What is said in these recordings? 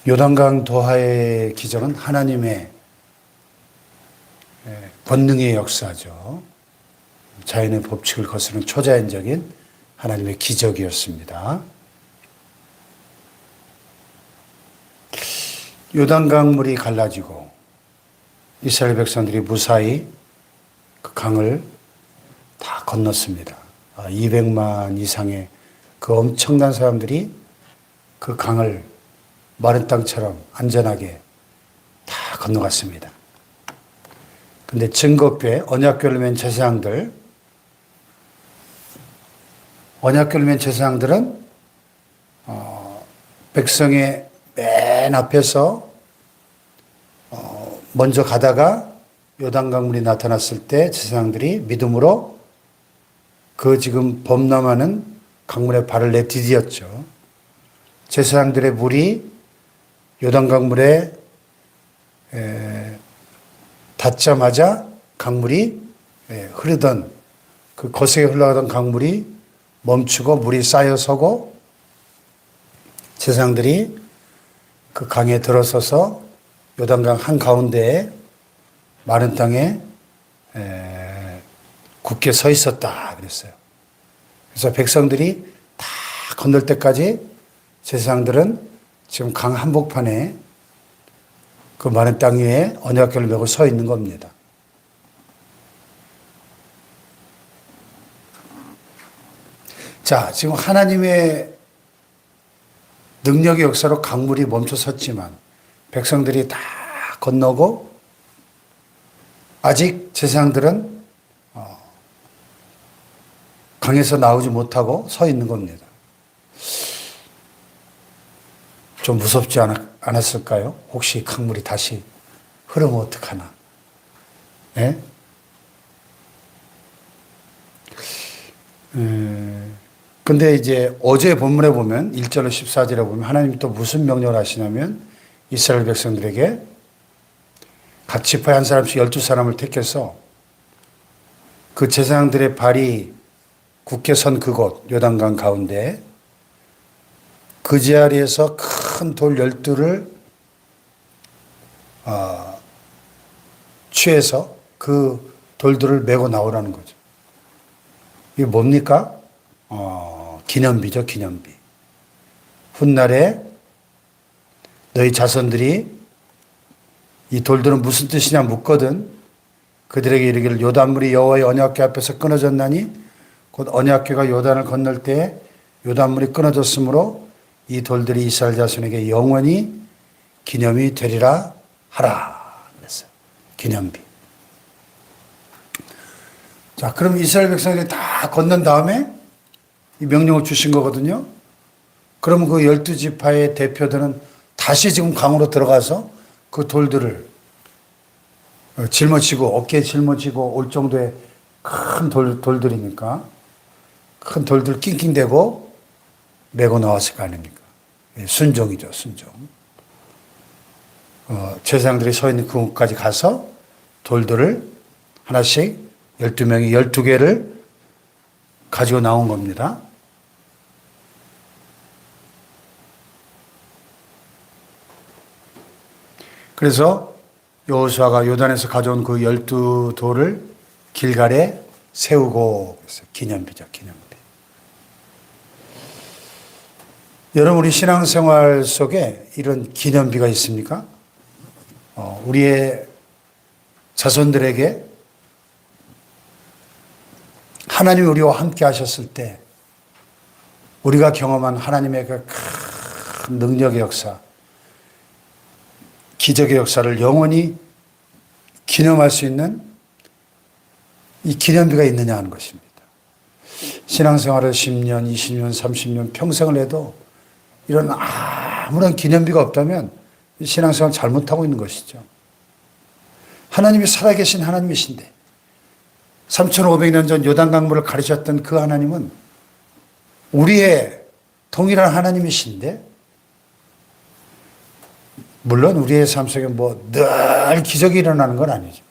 요단강 도하의 기적은 하나님의 권능의 역사죠. 자연의 법칙을 거스르는 초자연적인 하나님의 기적이었습니다. 요단강 물이 갈라지고 이스라엘 백성들이 무사히 그 강을 다 건넜습니다. 200만 이상의 그 엄청난 사람들이 그 강을 마른 땅처럼 안전하게 다 건너갔습니다. 근데 증거교회, 언약궤를 맨 제사장들은 백성의 맨 앞에서 먼저 가다가 요단강물이 나타났을 때 제사장들이 믿음으로 그 지금 범람하는 강물에 발을 내디뎠죠. 제사장들의 물이 요단강물에 닿자마자 강물이 흐르던 그 거세게 흘러가던 강물이 멈추고 물이 쌓여서고 제사장들이 그 강에 들어서서 요단강 한가운데에 마른 땅에 굳게 서 있었다 그랬어요. 그래서 백성들이 다 건널 때까지 제사장들은 지금 강 한복판에 그 마른 땅 위에 언약궤를 메고 서 있는 겁니다. 자, 지금 하나님의 능력의 역사로 강물이 멈춰 섰지만 백성들이 다 건너고 아직 제사장들은 강에서 나오지 못하고 서 있는 겁니다. 좀 무섭지 않았을까요? 혹시 강물이 다시 흐르면 어떡하나? 예? 근데 이제 어제 본문에 보면 1절로 14절에 보면 하나님이 또 무슨 명령을 하시냐면 이스라엘 백성들에게 각 지파에 한 사람씩 12사람을 택해서 그 제사장들의 발이 굳게 선 그곳 요단강 가운데 그 자리에서 큰 돌 12를 취해서 그 돌들을 메고 나오라는 거죠. 이게 뭡니까? 기념비죠, 기념비. 훗날에 너희 자손들이 이 돌들은 무슨 뜻이냐 묻거든 그들에게 이르기를 요단물이 여호와의 언약궤 앞에서 끊어졌나니 곧 언약궤가 요단을 건널 때 요단물이 끊어졌으므로 이 돌들이 이스라엘 자손에게 영원히 기념이 되리라 하라 그랬어요. 기념비. 자, 그럼 이스라엘 백성들이 다 건넌 다음에 이 명령을 주신 거거든요. 그러면 그 12지파의 대표들은 다시 지금 강으로 들어가서 그 돌들을 짊어지고 어깨에 짊어지고 올 정도의 큰 돌들이니까 큰 돌들 낑낑대고 메고 나왔을 거 아닙니까? 순종이죠, 순종. 제사장들이 서 있는 그곳까지 가서 돌들을 하나씩 12명이 12개를 가지고 나온 겁니다. 그래서 여호수아가 요단에서 가져온 그 12돌을 길갈에 세우고 기념비죠, 기념비. 여러분, 우리 신앙생활 속에 이런 기념비가 있습니까? 우리의 자손들에게 하나님이 우리와 함께 하셨을 때 우리가 경험한 하나님의 그 큰 능력의 역사, 기적의 역사를 영원히 기념할 수 있는 이 기념비가 있느냐 하는 것입니다. 신앙생활을 10년, 20년, 30년 평생을 해도 이런 아무런 기념비가 없다면 신앙생활 잘못하고 있는 것이죠. 하나님이 살아계신 하나님이신데 3,500년 전 요단강물을 가르쳤던 그 하나님은 우리의 동일한 하나님이신데 물론 우리의 삶 속에 늘 기적이 일어나는 건 아니죠.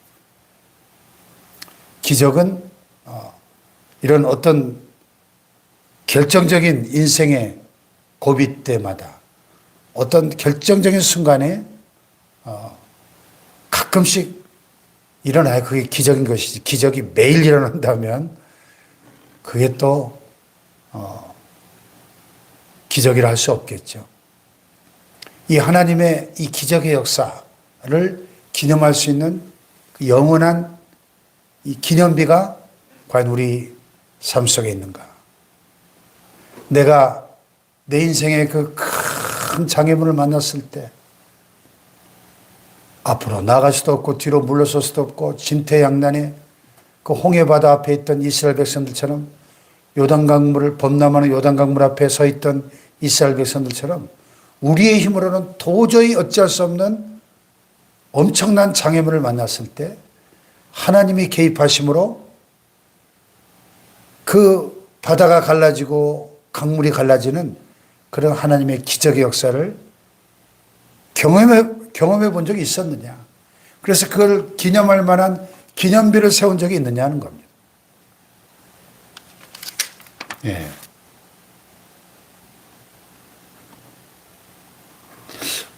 기적은 이런 어떤 결정적인 인생의 고비 때마다 어떤 결정적인 순간에 가끔씩 일어나요. 그게 기적인 것이지. 기적이 매일 일어난다면 그게 또 기적이라 할 수 없겠죠. 이 하나님의 이 기적의 역사를 기념할 수 있는 그 영원한 이 기념비가 과연 우리 삶 속에 있는가? 내가 내 인생의 그 큰 장애물을 만났을 때 앞으로 나갈 수도 없고 뒤로 물러설 수도 없고 진퇴양난의 그 홍해바다 앞에 있던 이스라엘 백성들처럼 요단강물을 범람하는 요단강물 앞에 서 있던 이스라엘 백성들처럼 우리의 힘으로는 도저히 어찌할 수 없는 엄청난 장애물을 만났을 때 하나님이 개입하심으로 그 바다가 갈라지고 강물이 갈라지는 그런 하나님의 기적의 역사를 경험해 본 적이 있었느냐. 그래서 그걸 기념할 만한 기념비를 세운 적이 있느냐는 겁니다. 예.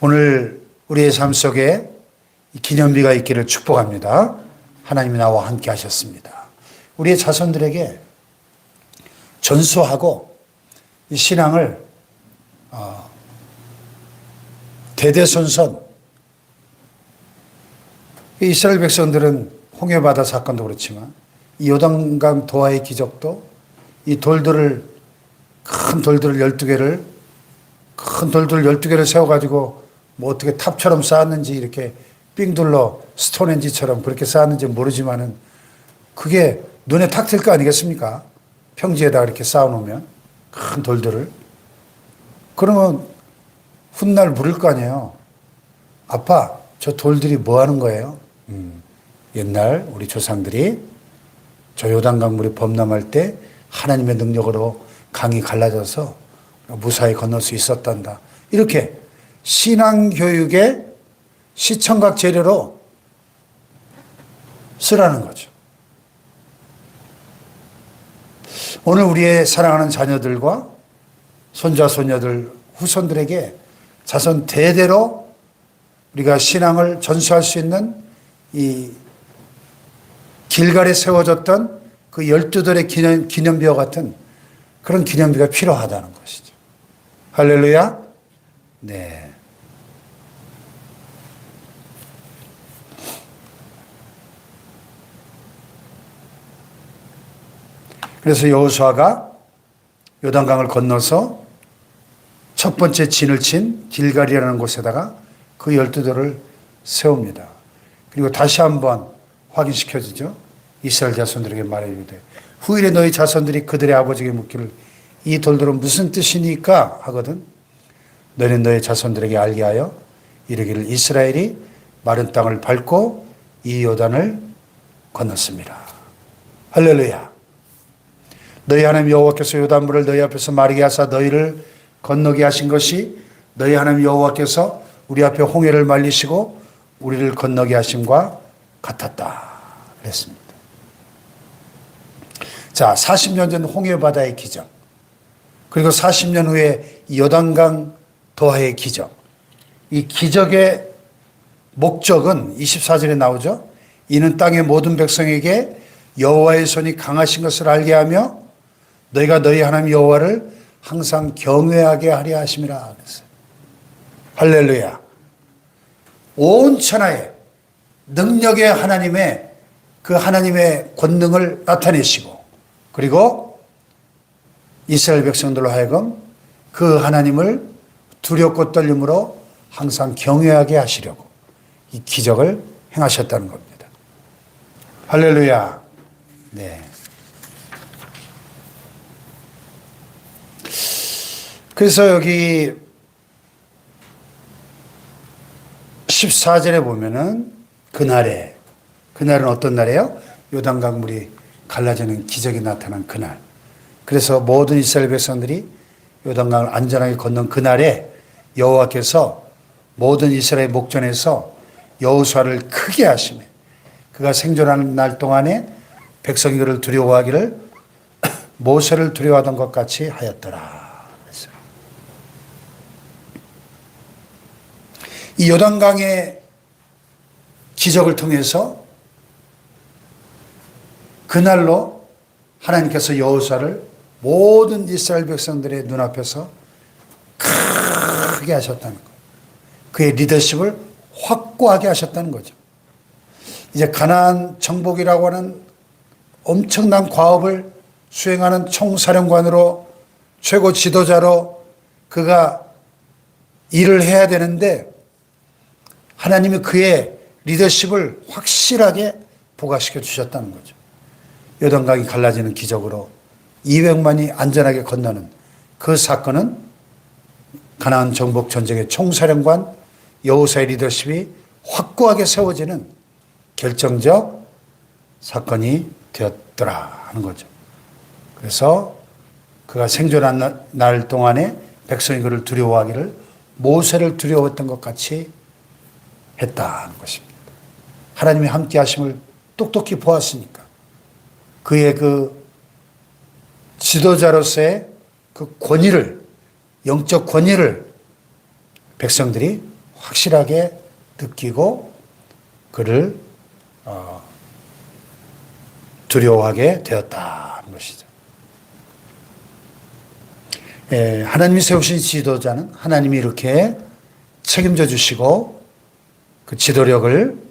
오늘 우리의 삶 속에 기념비가 있기를 축복합니다. 하나님이 나와 함께 하셨습니다. 우리의 자손들에게 전수하고 이 신앙을 대대손손 이스라엘 백성들은 홍해바다 사건도 그렇지만 이 요단강 도하의 기적도 이 돌들을 큰 돌들을 12개를 큰 돌들을 12개를 세워가지고 뭐 어떻게 탑처럼 쌓았는지 이렇게 삥둘러 스톤헨지처럼 그렇게 쌓았는지 모르지만은 그게 눈에 탁 뜰 거 아니겠습니까? 평지에다 이렇게 쌓아놓으면 큰 돌들을 그러면 훗날 물을 거 아니에요. 아빠, 저 돌들이 뭐 하는 거예요? 옛날 우리 조상들이 저 요단강물이 범람할 때 하나님의 능력으로 강이 갈라져서 무사히 건널 수 있었단다. 이렇게 신앙교육의 시청각 재료로 쓰라는 거죠. 오늘 우리의 사랑하는 자녀들과 손자, 손녀들, 후손들에게 자손 대대로 우리가 신앙을 전수할 수 있는 이 길갈에 세워졌던 그 12돌의 기념비와 같은 그런 기념비가 필요하다는 것이죠. 할렐루야. 네. 그래서 여호수아가 요단강을 건너서 첫 번째 진을 친 길갈이라는 곳에다가 그 12돌을 세웁니다. 그리고 다시 한번 확인시켜 주죠. 이스라엘 자손들에게 말해주되 후일에 너희 자손들이 그들의 아버지에게 묻기를 이 돌들은 무슨 뜻이니까 하거든 너희는 너희 자손들에게 알게 하여 이르기를 이스라엘이 마른 땅을 밟고 이 요단을 건넜습니다. 할렐루야. 너희 하나님 여호와께서 요단물을 너희 앞에서 마르게 하사 너희를 건너게 하신 것이 너희 하나님 여호와께서 우리 앞에 홍해를 말리시고 우리를 건너게 하심과 같았다 그랬습니다. 자, 40년 전 홍해바다의 기적, 그리고 40년 후에 요단강 도하의 기적. 이 기적의 목적은 24절에 나오죠. 이는 땅의 모든 백성에게 여호와의 손이 강하신 것을 알게 하며 너희가 너희 하나님 여호와를 항상 경외하게 하려 하심이라 그랬어요. 할렐루야. 온 천하에 능력의 하나님의 그 하나님의 권능을 나타내시고 그리고 이스라엘 백성들로 하여금 그 하나님을 두렵고 떨림으로 항상 경외하게 하시려고 이 기적을 행하셨다는 겁니다. 할렐루야. 네. 그래서 여기 14절에 보면은 그날은 어떤 날이에요? 요단강물이 갈라지는 기적이 나타난 그날. 그래서 모든 이스라엘 백성들이 요단강을 안전하게 건넌 그날에 여호와께서 모든 이스라엘 목전에서 여호수아를 크게 하시며 그가 생존하는 날 동안에 백성이 그를 두려워하기를 모세를 두려워하던 것 같이 하였더라. 이 요단강의 기적을 통해서 그날로 하나님께서 여호수아를 모든 이스라엘 백성들의 눈앞에서 크게 하셨다는 거예요. 그의 리더십을 확고하게 하셨다는 거죠. 이제 가나안 정복이라고 하는 엄청난 과업을 수행하는 총사령관으로 최고 지도자로 그가 일을 해야 되는데 하나님이 그의 리더십을 확실하게 부각시켜 주셨다는 거죠. 요단강이 갈라지는 기적으로 200만이 안전하게 건너는 그 사건은 가나안 정복 전쟁의 총사령관 여호수아의 리더십이 확고하게 세워지는 결정적 사건이 되었더라 하는 거죠. 그래서 그가 생존한 날 동안에 백성이 그를 두려워하기를 모세를 두려워했던 것 같이 했다는 것입니다. 하나님의 함께 하심을 똑똑히 보았으니까 그의 그 지도자로서의 그 권위를, 영적 권위를 백성들이 확실하게 느끼고 그를 두려워하게 되었다는 것이죠. 하나님이 세우신 지도자는 하나님이 이렇게 책임져 주시고 그 지도력을,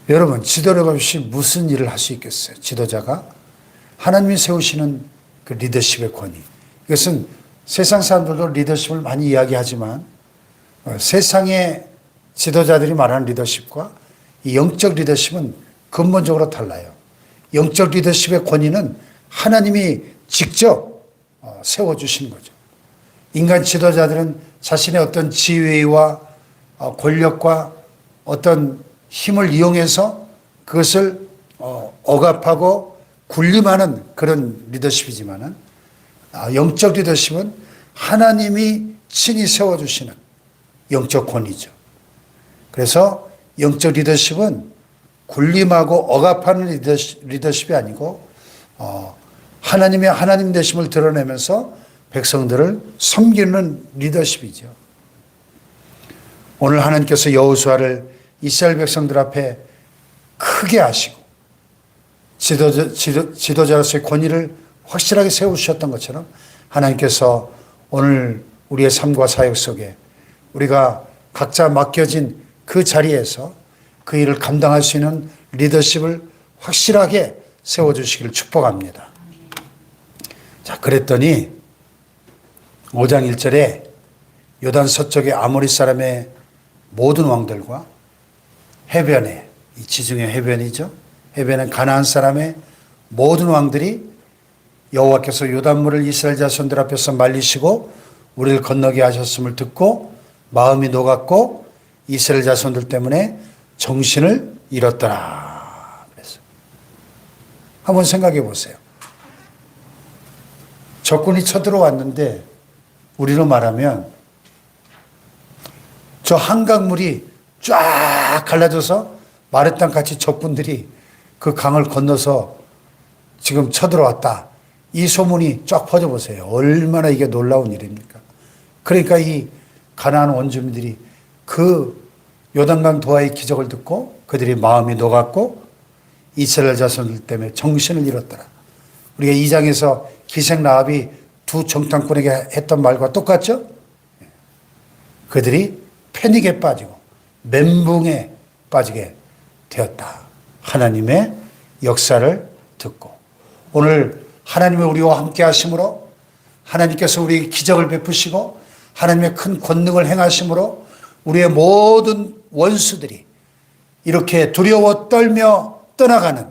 여러분 지도력 없이 무슨 일을 할 수 있겠어요? 지도자가 하나님이 세우시는 그 리더십의 권위, 이것은 세상 사람들도 리더십을 많이 이야기하지만 세상의 지도자들이 말하는 리더십과 이 영적 리더십은 근본적으로 달라요. 영적 리더십의 권위는 하나님이 직접 세워주시는 거죠. 인간 지도자들은 자신의 어떤 지위와 권력과 어떤 힘을 이용해서 그것을 억압하고 군림하는 그런 리더십이지만은 영적 리더십은 하나님이 친히 세워주시는 영적 권위죠. 그래서 영적 리더십은 군림하고 억압하는 리더십이 아니고 하나님의 하나님 되심을 드러내면서 백성들을 섬기는 리더십이죠. 오늘 하나님께서 여호수아를 이스라엘 백성들 앞에 크게 하시고 지도자로서의 권위를 확실하게 세우셨던 것처럼 하나님께서 오늘 우리의 삶과 사역 속에 우리가 각자 맡겨진 그 자리에서 그 일을 감당할 수 있는 리더십을 확실하게 세워주시기를 축복합니다. 자, 그랬더니 5장 1절에 요단 서쪽의 아모리 사람의 모든 왕들과 해변에, 이 지중해 해변이죠. 해변에 가나안 사람의 모든 왕들이 여호와께서 요단물을 이스라엘 자손들 앞에서 말리시고 우리를 건너게 하셨음을 듣고 마음이 녹았고 이스라엘 자손들 때문에 정신을 잃었더라. 그래서 한번 생각해 보세요. 적군이 쳐들어왔는데 우리로 말하면 저 한강물이 쫙 갈라져서 마르땅 같이 적군들이 그 강을 건너서 지금 쳐들어왔다. 이 소문이 쫙 퍼져보세요. 얼마나 이게 놀라운 일입니까? 그러니까 이 가나안 원주민들이 그 요단강 도하의 기적을 듣고 그들이 마음이 녹았고 이스라엘 자손들 때문에 정신을 잃었더라. 우리가 2장에서 기생라합이 두 정탐꾼에게 했던 말과 똑같죠? 그들이 패닉에 빠지고 멘붕에 빠지게 되었다. 하나님의 역사를 듣고 오늘 하나님의 우리와 함께 하심으로 하나님께서 우리에게 기적을 베푸시고 하나님의 큰 권능을 행하심으로 우리의 모든 원수들이 이렇게 두려워 떨며 떠나가는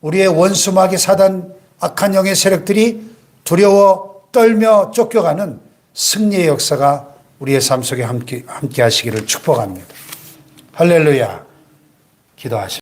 우리의 원수 마귀 사단 악한 영의 세력들이 두려워 떨며 쫓겨가는 승리의 역사가 우리의 삶 속에 함께 하시기를 축복합니다. 할렐루야. 기도하십시오.